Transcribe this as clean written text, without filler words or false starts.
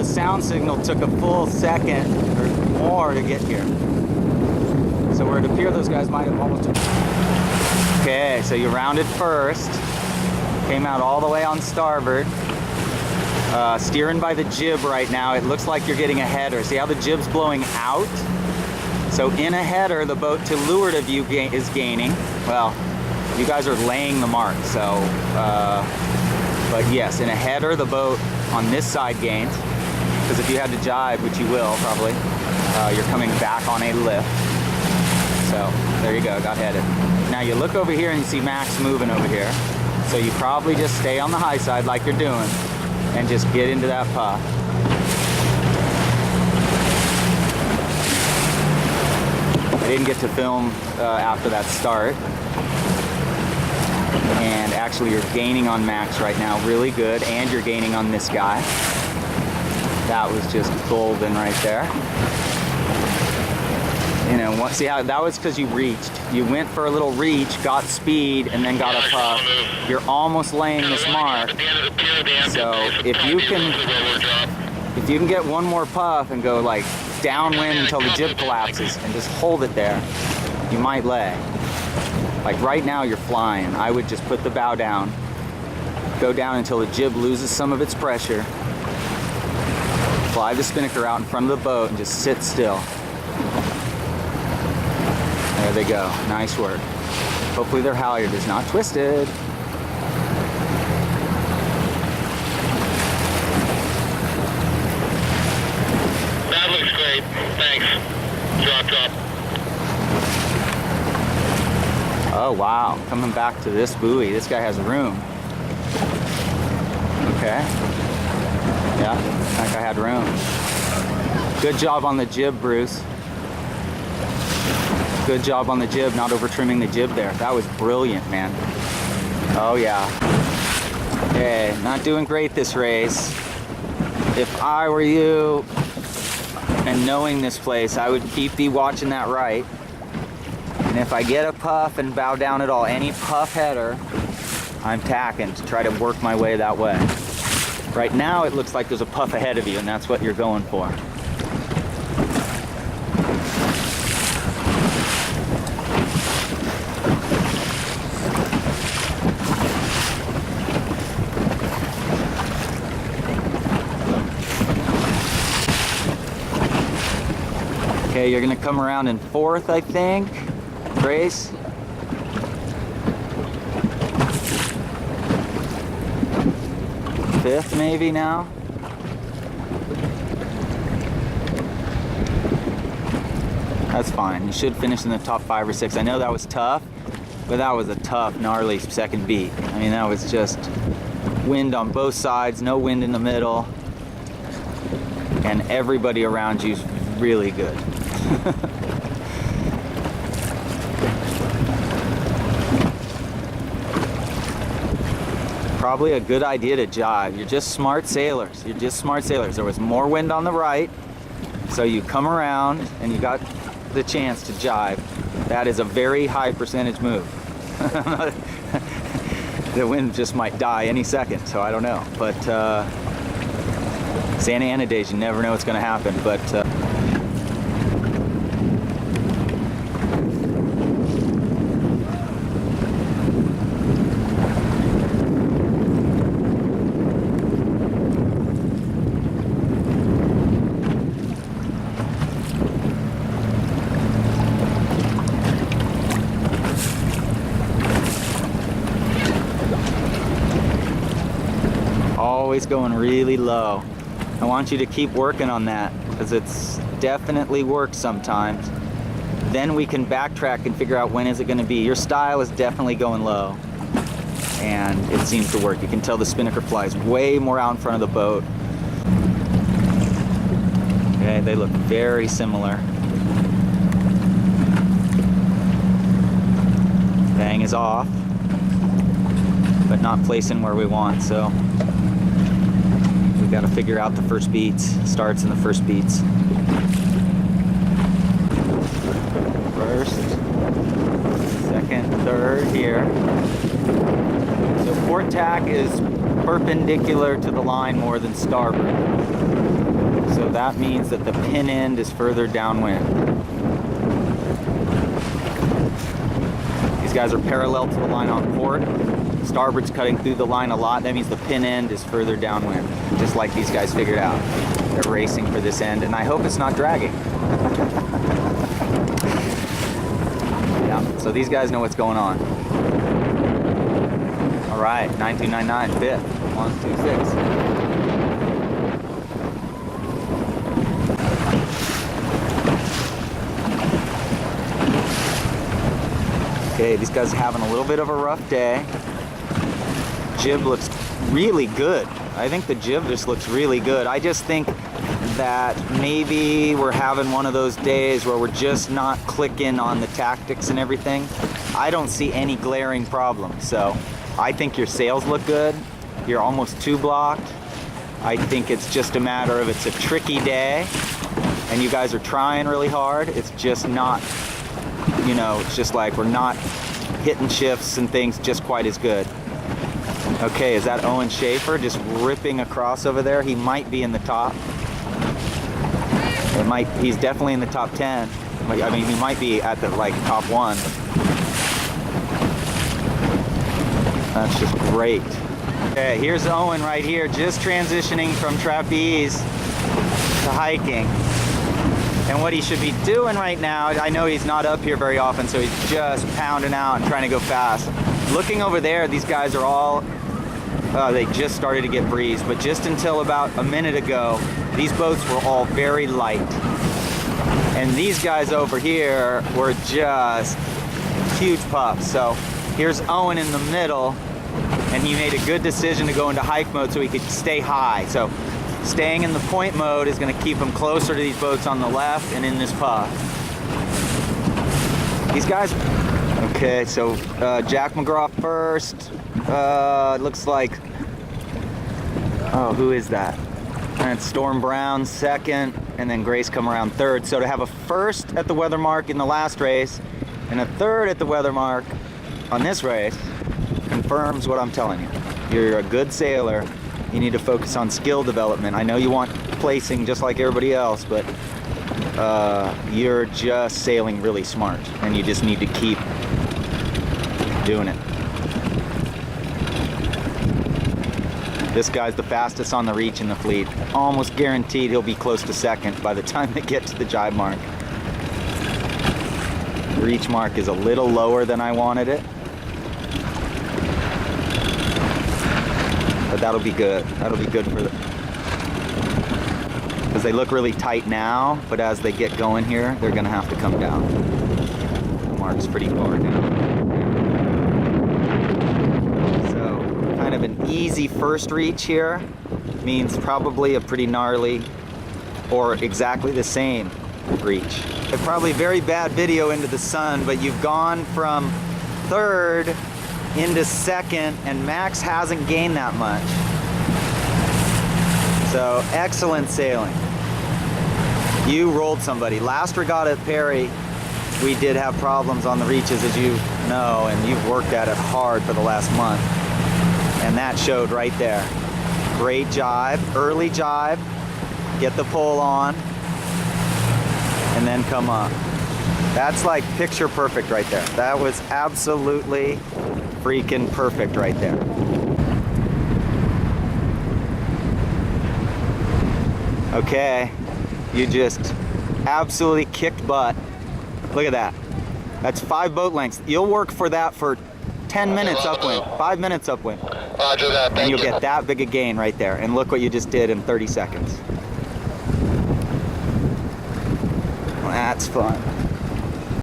sound signal took a full second or more to get here. So where it appeared those guys might have almost... Okay, so you rounded first. Came out all the way on starboard. Steering by the jib right now. It looks like you're getting a header. See how the jib's blowing out? So in a header, the boat to leeward of you is gaining. Well, you guys are laying the mark, so... but yes, in a header, the boat on this side gains. Because if you had to jibe, which you will probably, you're coming back on a lift. So there you go, got headed. Now you look over here and you see Max moving over here. So you probably just stay on the high side like you're doing and just get into that puff. I didn't get to film after that start. And actually you're gaining on Max right now really good, and you're gaining on this guy. That was just golden right there. You know, see how that was because you reached. You went for a little reach, got speed, and then got a puff. You're almost laying this mark. So if you can get one more puff and go like downwind until the jib collapses and just hold it there, you might lay. Like right now you're flying. I would just put the bow down, go down until the jib loses some of its pressure, fly the spinnaker out in front of the boat and just sit still. There they go. Nice work. Hopefully their halyard is not twisted. That looks great. Thanks. Drop. Oh wow, coming back to this buoy. This guy has room. Okay. Yeah, that guy had room. Good job on the jib, Bruce. Good job on the jib, not over trimming the jib there. That was brilliant, man. Oh yeah. Okay, not doing great this race. If I were you and knowing this place, I would keep watching that right. And if I get a puff and bow down at all, any puff header, I'm tacking to try to work my way that way. Right now it looks like there's a puff ahead of you, and that's what you're going for. Okay, you're gonna come around in fourth, I think. Grace. Fifth, maybe now. That's fine. You should finish in the top 5 or 6. I know that was tough, but that was a tough, gnarly second beat. I mean, that was just wind on both sides, no wind in the middle, and everybody around you's really good. Probably a good idea to jibe. You're just smart sailors. You're just smart sailors. There was more wind on the right, so you come around and you got the chance to jibe. That is a very high percentage move. The wind just might die any second, so I don't know. But Santa Ana days, you never know what's going to happen. But always going really low. I want you to keep working on that because it's definitely works sometimes. Then we can backtrack and figure out when is it going to be. Your style is definitely going low and it seems to work. You can tell the spinnaker flies way more out in front of the boat. Okay, they look very similar. Bang is off, but not placing where we want, so we've got to figure out the first beats. Starts in the first beats. First, second, third here. So port tack is perpendicular to the line more than starboard. So that means that the pin end is further downwind. These guys are parallel to the line on port. Starboard's cutting through the line a lot. That means the pin end is further downwind, just like these guys figured out. They're racing for this end, and I hope it's not dragging. Yeah, so these guys know what's going on. All right, 9299, fifth, 126. Okay, these guys are having a little bit of a rough day. Jib looks really good. I think the jib just looks really good. I just think that maybe we're having one of those days where we're just not clicking on the tactics and everything. I don't see any glaring problems. So I think your sails look good. You're almost two blocked. I think it's just a matter of it's a tricky day and you guys are trying really hard. It's just not, you know, it's just like we're not hitting shifts and things just quite as good. Okay, is that Owen Schaefer just ripping across over there? He might be in the top. He's definitely in the top 10. I mean, he might be at the like top 1. That's just great. Okay, here's Owen right here, just transitioning from trapeze to hiking. And what he should be doing right now, I know he's not up here very often, so he's just pounding out and trying to go fast. Looking over there, these guys are all, they just started to get breeze, but just until about a minute ago, these boats were all very light. And these guys over here were just huge puffs. So here's Owen in the middle, and he made a good decision to go into hike mode so he could stay high. So staying in the point mode is going to keep him closer to these boats on the left and in this puff. These guys, okay, so Jack McGraw first. It looks like, oh, who is that? And it's Storm Brown second, and then Grace come around third. So to have a first at the weather mark in the last race and a third at the weather mark on this race confirms what I'm telling you. You're a good sailor. You need to focus on skill development. I know you want placing just like everybody else, but you're just sailing really smart, and you just need to keep doing it. This guy's the fastest on the reach in the fleet. Almost guaranteed he'll be close to second by the time they get to the jibe mark. The reach mark is a little lower than I wanted it. But that'll be good. That'll be good for the... Because they look really tight now, but as they get going here, they're gonna have to come down. The mark's pretty far down. Kind of an easy first reach here means probably a pretty gnarly or exactly the same reach. Probably very bad video into the sun, but you've gone from third into second, and Max hasn't gained that much. So excellent sailing. You rolled somebody. Last regatta at Perry, we did have problems on the reaches, as you know, and you've worked at it hard for the last month. And that showed right there. Great jibe, early jibe, get the pole on, and then come up. That's like picture perfect right there. That was absolutely freaking perfect right there. Okay, you just absolutely kicked butt. Look at that. That's 5 boat lengths. You'll work for that for 10 minutes upwind, 5 minutes upwind. Roger that, and you'll get that big a gain right there. And look what you just did in 30 seconds. That's fun.